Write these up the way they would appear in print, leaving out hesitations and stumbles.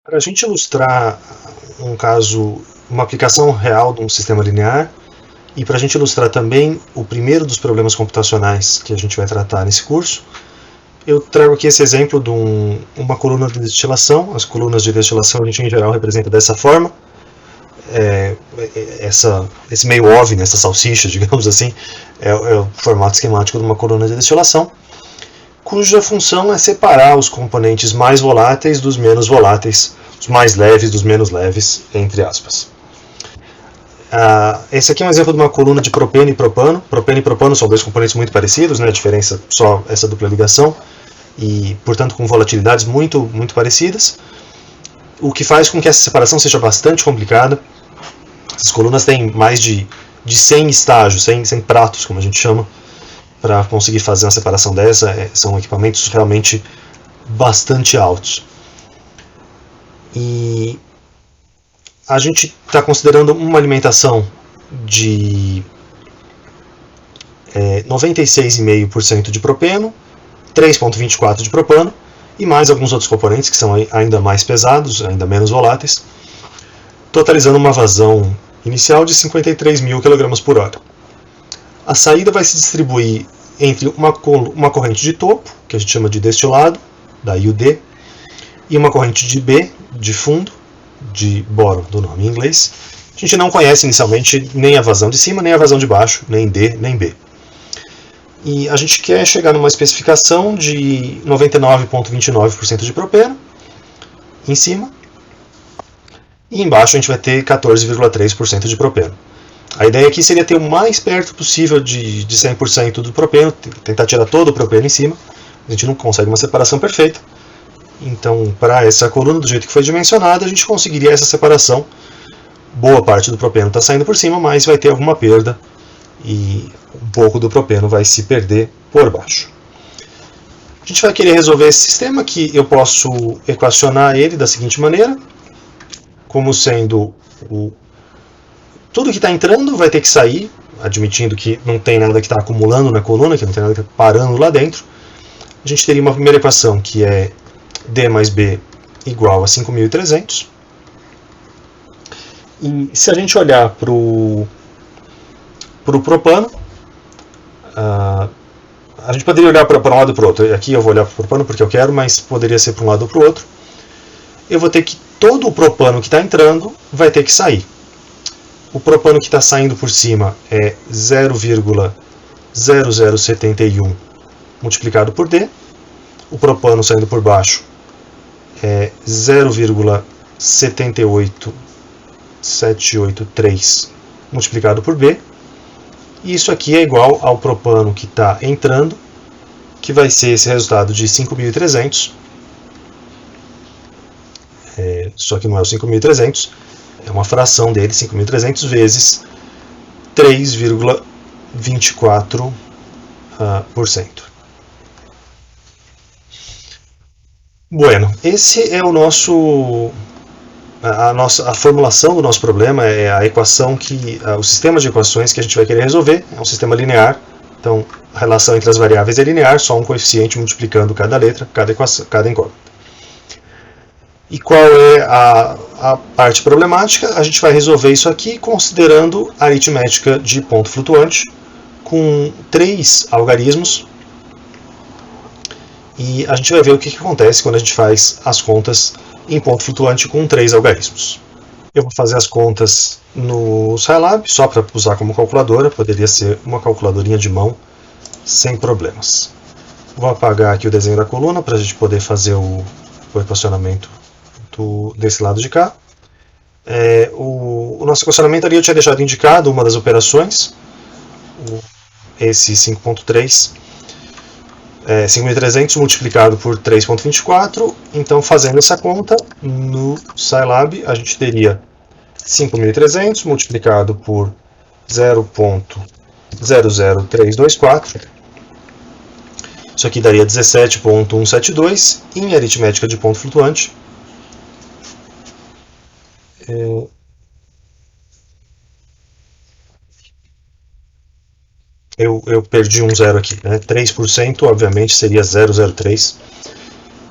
Para a gente ilustrar um caso, uma aplicação real de um sistema linear, e para a gente ilustrar também o primeiro dos problemas computacionais que a gente vai tratar nesse curso, eu trago aqui esse exemplo de uma coluna de destilação. As colunas de destilação a gente em geral representa dessa forma. Esse meio OVNI, essa salsicha, digamos assim, é o formato esquemático de uma coluna de destilação, cuja função é separar os componentes mais voláteis dos menos voláteis, os mais leves dos menos leves, entre aspas. Esse aqui é um exemplo de uma coluna de propeno e propano. Propeno e propano são dois componentes muito parecidos, né? A diferença é só essa dupla ligação, e portanto com volatilidades muito, muito parecidas, o que faz com que essa separação seja bastante complicada. Essas colunas têm mais de 100 estágios, 100 pratos, como a gente chama, para conseguir fazer uma separação dessa. São equipamentos realmente bastante altos. E a gente está considerando uma alimentação de 96,5% de propeno, 3,24% de propano, e mais alguns outros componentes que são ainda mais pesados, ainda menos voláteis, totalizando uma vazão inicial de 53.000 kg por hora. A saída vai se distribuir entre uma corrente de topo, que a gente chama de destilado, daí o D, e uma corrente de B, de fundo, de boro, do nome em inglês. A gente não conhece inicialmente nem a vazão de cima, nem a vazão de baixo, nem D, nem B. E a gente quer chegar numa especificação de 99,29% de propeno em cima, e embaixo a gente vai ter 14,3% de propeno. A ideia aqui seria ter o mais perto possível de 100% do propeno, tentar tirar todo o propeno em cima. A gente não consegue uma separação perfeita. Então, para essa coluna, do jeito que foi dimensionada, a gente conseguiria essa separação. Boa parte do propeno está saindo por cima, mas vai ter alguma perda, e um pouco do propeno vai se perder por baixo. A gente vai querer resolver esse sistema, que eu posso equacionar ele da seguinte maneira, como sendo tudo que está entrando vai ter que sair, admitindo que não tem nada que está acumulando na coluna, que não tem nada que está parando lá dentro. A gente teria uma primeira equação que é D mais B igual a 5.300. E se a gente olhar para o propano, a gente poderia olhar para um lado ou para o outro. Aqui eu vou olhar para o propano porque eu quero, mas poderia ser para um lado ou para o outro. Eu vou ter que todo o propano que está entrando vai ter que sair. O propano que está saindo por cima é 0,0071 multiplicado por D. O propano saindo por baixo é 0,78783 multiplicado por B. E isso aqui é igual ao propano que está entrando, que vai ser esse resultado de 5.300. Só que não é o 5.300, é uma fração dele, 5.300 vezes 3,24%. Bueno, esse é a formulação do nosso problema, é a equação o sistema de equações que a gente vai querer resolver. É um sistema linear, então a relação entre as variáveis é linear, só um coeficiente multiplicando cada letra, cada incógnita. E qual é a parte problemática? A gente vai resolver isso aqui considerando a aritmética de ponto flutuante com 3 algarismos. E a gente vai ver o que acontece quando a gente faz as contas em ponto flutuante com 3 algarismos. Eu vou fazer as contas no Scilab, só para usar como calculadora. Poderia ser uma calculadorinha de mão sem problemas. Vou apagar aqui o desenho da coluna para a gente poder fazer o equacionamento desse lado de cá. O nosso equacionamento ali eu tinha deixado indicado uma das operações, esse 5.3, 5.300 multiplicado por 3.24. Então, fazendo essa conta no Scilab, a gente teria 5.300 multiplicado por 0,00324. Isso aqui daria 17,172 em aritmética de ponto flutuante. Eu perdi um zero aqui, né? 3% obviamente seria 0,03.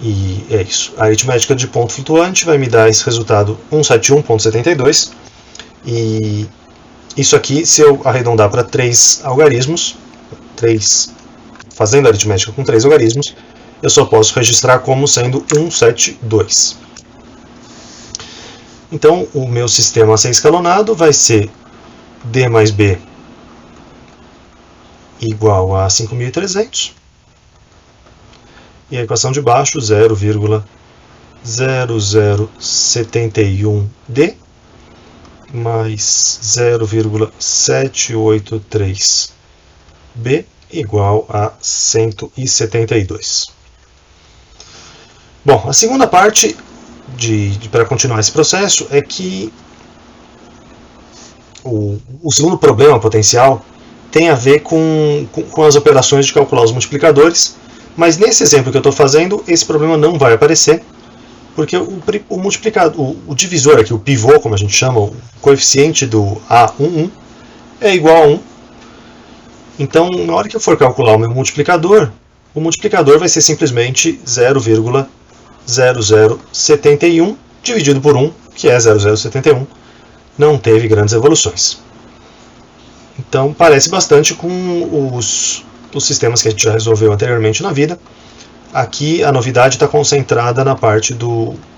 E é isso. A aritmética de ponto flutuante vai me dar esse resultado 171.72. E isso aqui, se eu arredondar para 3 algarismos, fazendo a aritmética com 3 algarismos, eu só posso registrar como sendo 172. Então, o meu sistema a ser escalonado vai ser D mais B igual a 5.300. E a equação de baixo, 0,0071D mais 0,783B igual a 172. Bom, a segunda parte para continuar esse processo é que o segundo problema potencial tem a ver com as operações de calcular os multiplicadores, mas nesse exemplo que eu estou fazendo, esse problema não vai aparecer, porque o divisor aqui, o pivô, como a gente chama, o coeficiente do A11, é igual a 1. Então, na hora que eu for calcular o meu multiplicador, o multiplicador vai ser simplesmente 0,0071 dividido por 1, que é 0,071. Não teve grandes evoluções. Então, parece bastante com os sistemas que a gente já resolveu anteriormente na vida. Aqui a novidade está concentrada na parte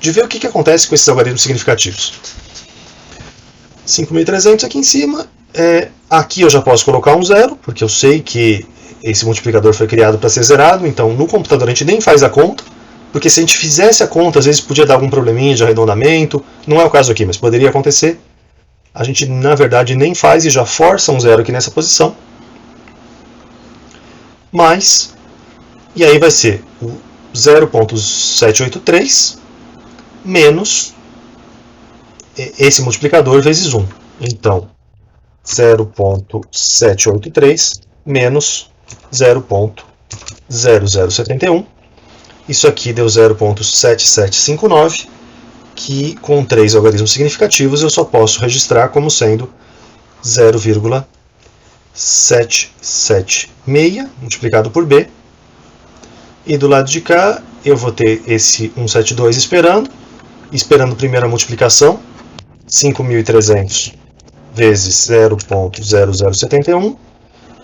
de ver o que acontece com esses algarismos significativos. 5.300 aqui em cima. Aqui eu já posso colocar um zero, porque eu sei que esse multiplicador foi criado para ser zerado, então no computador a gente nem faz a conta, porque se a gente fizesse a conta, às vezes podia dar algum probleminha de arredondamento, não é o caso aqui, mas poderia acontecer. A gente, na verdade, nem faz e já força um zero aqui nessa posição. E aí vai ser o 0,783 menos esse multiplicador vezes 1. Então, 0,783 menos 0,0071. Isso aqui deu 0,7759, que com 3 algarismos significativos eu só posso registrar como sendo 0,776 multiplicado por B. E do lado de cá eu vou ter esse 172 esperando primeiro a multiplicação, 5.300 vezes 0,0071,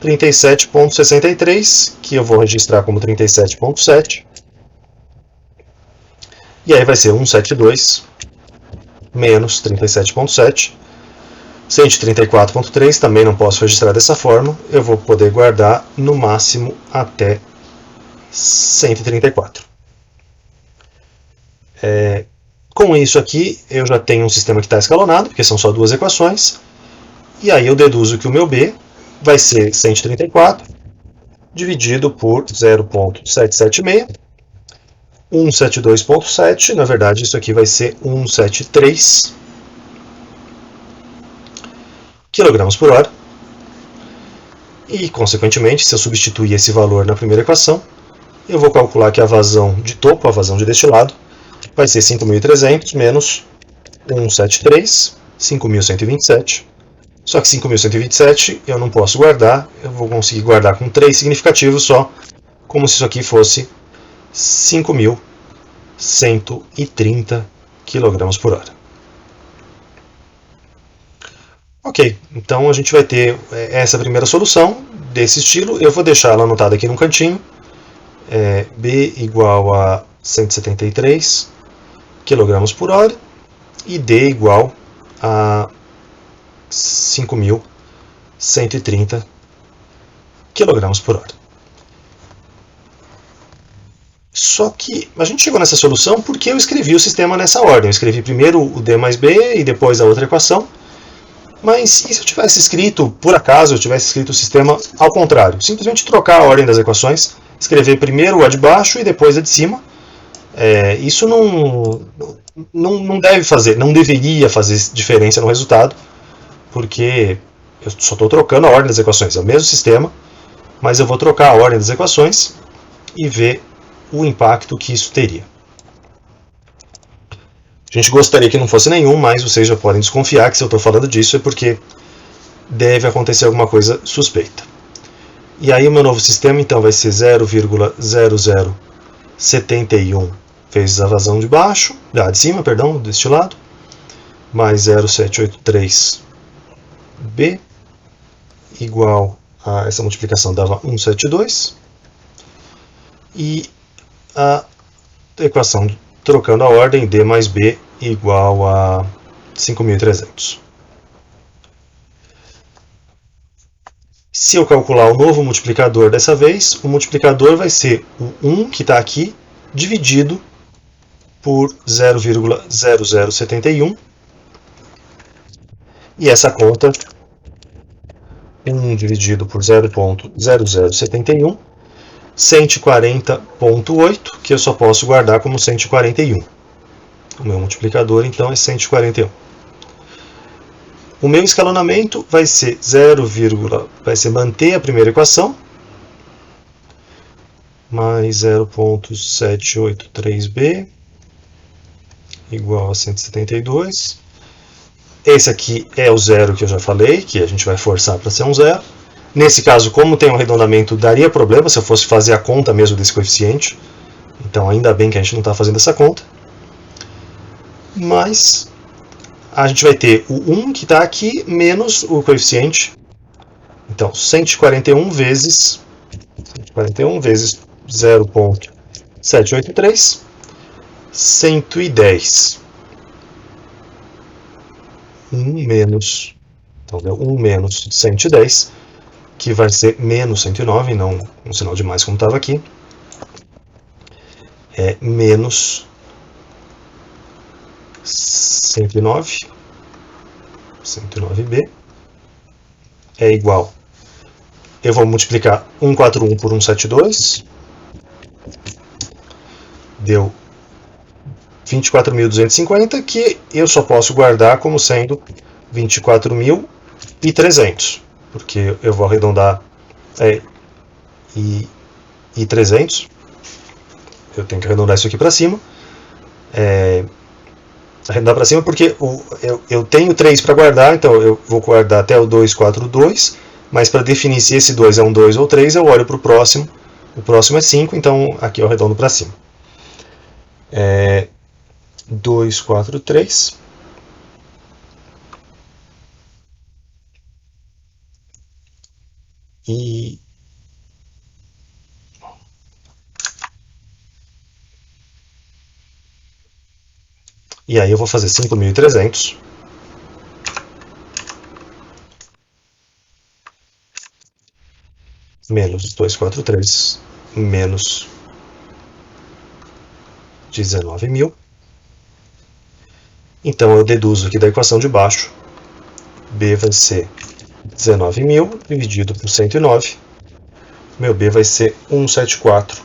37,63, que eu vou registrar como 37,7. E aí vai ser 172 menos 37,7. 134,3 também não posso registrar dessa forma. Eu vou poder guardar no máximo até 134. Com isso aqui, eu já tenho um sistema que está escalonado, porque são só duas equações. E aí eu deduzo que o meu B vai ser 134 dividido por 0,776. 172,7, na verdade isso aqui vai ser 173 kg por hora. E, consequentemente, se eu substituir esse valor na primeira equação, eu vou calcular que a vazão de topo, a vazão de destilado, vai ser 5.300 menos 173, 5.127. Só que 5.127 eu não posso guardar, eu vou conseguir guardar com 3 significativos só, como se isso aqui fosse 5.130 kg por hora. Ok, então a gente vai ter essa primeira solução desse estilo. Eu vou deixar ela anotada aqui no cantinho. B igual a 173 kg por hora e D igual a 5.130 kg por hora. Só que a gente chegou nessa solução porque eu escrevi o sistema nessa ordem. Eu escrevi primeiro o D mais B e depois a outra equação. Mas e se eu tivesse escrito, por acaso, eu tivesse escrito o sistema ao contrário? Simplesmente trocar a ordem das equações, escrever primeiro a de baixo e depois a de cima. Isso não deve fazer, não deveria fazer diferença no resultado, porque eu só estou trocando a ordem das equações. É o mesmo sistema, mas eu vou trocar a ordem das equações e ver o impacto que isso teria. A gente gostaria que não fosse nenhum, mas vocês já podem desconfiar que se eu estou falando disso é porque deve acontecer alguma coisa suspeita. E aí o meu novo sistema então vai ser 0,0071 vezes a vazão de baixo, de cima, perdão, deste lado, mais 0,783B, igual a essa multiplicação dava 172, e a equação trocando a ordem, D mais B igual a 5.300. Se eu calcular o novo multiplicador dessa vez, o multiplicador vai ser o 1 que está aqui, dividido por 0,0071. E essa conta, 1 dividido por 0,0071, 140,8, que eu só posso guardar como 141. O meu multiplicador, então, é 141. O meu escalonamento vai ser manter a primeira equação, mais 0,783b, igual a 172. Esse aqui é o zero que eu já falei, que a gente vai forçar para ser um zero. Nesse caso, como tem um arredondamento, daria problema se eu fosse fazer a conta mesmo desse coeficiente. Então, ainda bem que a gente não está fazendo essa conta. Mas a gente vai ter o 1 que está aqui, menos o coeficiente. Então, 141 vezes 0,783, 110. 1 menos, então deu 1 menos 110, que vai ser menos 109, não um sinal de mais como estava aqui. É menos 109b, é igual, eu vou multiplicar 141 por 172, deu 24.250, que eu só posso guardar como sendo 24.300, porque eu vou arredondar e 300, eu tenho que arredondar isso aqui para cima, arredondar para cima porque eu tenho 3 para guardar, então eu vou guardar até o 242, mas para definir se esse 2 é um 2 ou 3, eu olho para o próximo é 5, então aqui eu arredondo para cima. 243 e aí eu vou fazer 5.300 menos 243 menos 19.000. Então eu deduzo aqui da equação de baixo, B vai ser 19.000 dividido por 109. Meu B vai ser 174.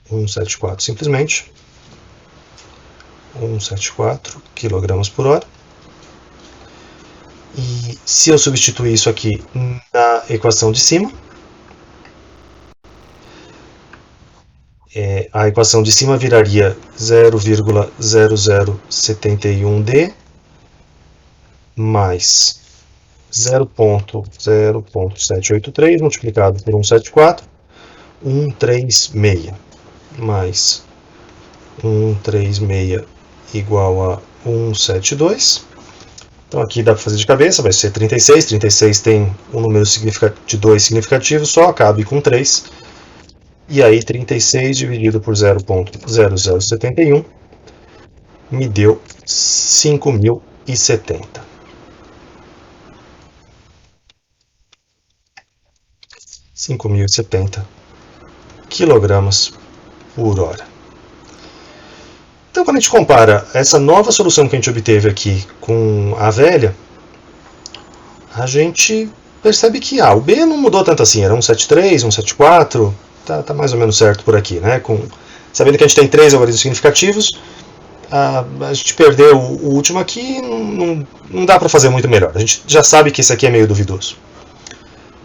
174 simplesmente. 174 kg por hora. E se eu substituir isso aqui na equação de cima, a equação de cima viraria 0,0071D mais 0,0783 multiplicado por 174, 136, mais 136 igual a 172. Então aqui dá para fazer de cabeça, vai ser 36. 36 tem um número de 2 significativo, só cabe com 3. E aí 36 dividido por 0,0071 me deu 5.070. 5.070 quilogramas por hora. Então, quando a gente compara essa nova solução que a gente obteve aqui com a velha, a gente percebe que o B não mudou tanto assim, era 173, 174, tá mais ou menos certo por aqui, né? Sabendo que a gente tem 3 algoritmos significativos, a gente perdeu o último aqui, não dá para fazer muito melhor. A gente já sabe que esse aqui é meio duvidoso.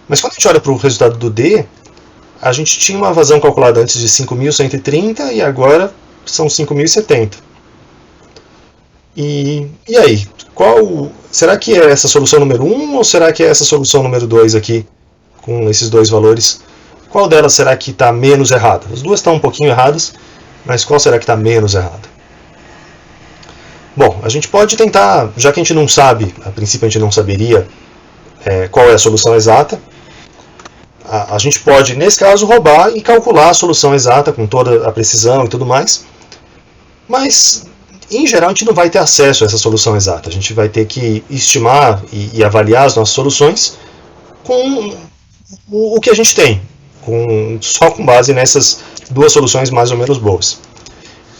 Mas quando a gente olha para o resultado do D, a gente tinha uma vazão calculada antes de 5.130 e agora são 5.070. E aí, será que é essa solução número 1 ou será que é essa solução número 2 aqui, com esses dois valores? Qual delas será que está menos errada? As duas estão um pouquinho erradas, mas qual será que está menos errada? Bom, a gente pode tentar, já que a gente não sabe, a princípio a gente não saberia qual é a solução exata, a gente pode, nesse caso, roubar e calcular a solução exata com toda a precisão e tudo mais, mas, em geral, a gente não vai ter acesso a essa solução exata. A gente vai ter que estimar e avaliar as nossas soluções com o que a gente tem, só com base nessas duas soluções mais ou menos boas.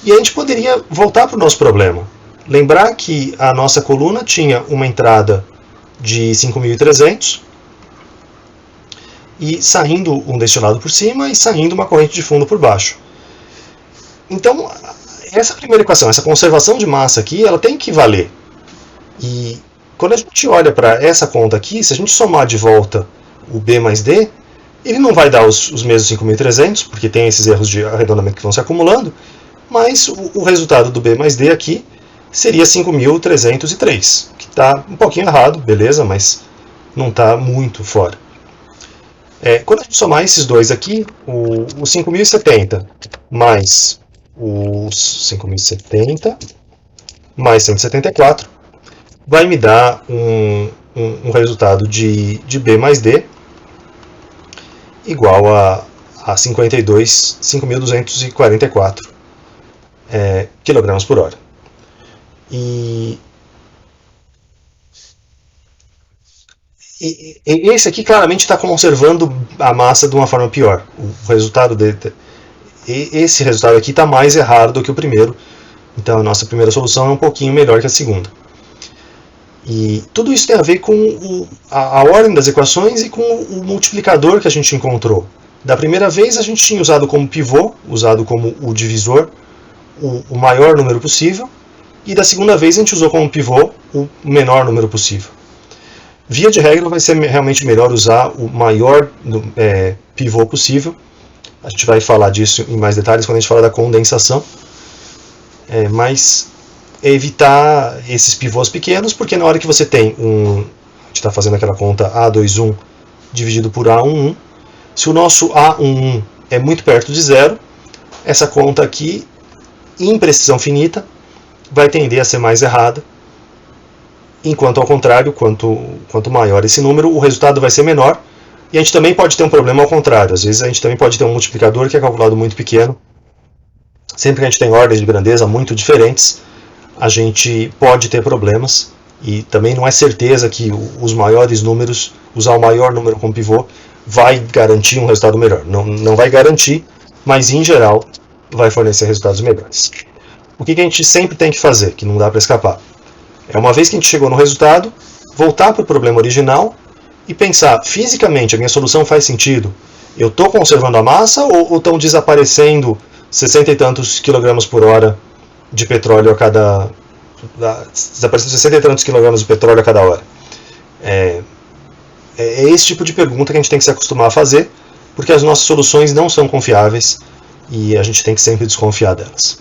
E a gente poderia voltar para o nosso problema. Lembrar que a nossa coluna tinha uma entrada de 5.300 e saindo um destilado por cima e saindo uma corrente de fundo por baixo. Então, essa primeira equação, essa conservação de massa aqui, ela tem que valer. E quando a gente olha para essa conta aqui, se a gente somar de volta o B mais D, ele não vai dar os mesmos 5.300, porque tem esses erros de arredondamento que vão se acumulando, mas o resultado do B mais D aqui seria 5.303, que está um pouquinho errado, beleza, mas não está muito fora. Quando a gente somar esses dois aqui, o 5.070 mais os 5.070 mais 174 vai me dar um resultado de B mais D igual a 5.244 kg por hora. E esse aqui claramente está conservando a massa de uma forma pior. O resultado esse resultado aqui está mais errado do que o primeiro. Então a nossa primeira solução é um pouquinho melhor que a segunda. E tudo isso tem a ver com a ordem das equações e com o multiplicador que a gente encontrou. Da primeira vez a gente tinha usado como pivô, usado como o divisor, o maior número possível. E da segunda vez a gente usou como pivô o menor número possível. Via de regra vai ser realmente melhor usar o maior pivô possível. A gente vai falar disso em mais detalhes quando a gente fala da condensação. Mas evitar esses pivôs pequenos, porque na hora que você tem a gente está fazendo aquela conta A21 dividido por A11, se o nosso A11 é muito perto de zero, essa conta aqui, em precisão finita, vai tender a ser mais errada, enquanto ao contrário, quanto maior esse número, o resultado vai ser menor. E a gente também pode ter um problema ao contrário. Às vezes a gente também pode ter um multiplicador que é calculado muito pequeno. Sempre que a gente tem ordens de grandeza muito diferentes, a gente pode ter problemas. E também não é certeza que os maiores números, usar o maior número como pivô, vai garantir um resultado melhor. Não vai garantir, mas em geral vai fornecer resultados melhores. O que a gente sempre tem que fazer, que não dá para escapar? Uma vez que a gente chegou no resultado, voltar para o problema original e pensar, fisicamente, a minha solução faz sentido? Eu estou conservando a massa ou estão desaparecendo 60 e tantos kg por hora de petróleo a cada... desaparecendo 60 e tantos kg de petróleo a cada hora? É esse tipo de pergunta que a gente tem que se acostumar a fazer, porque as nossas soluções não são confiáveis e a gente tem que sempre desconfiar delas.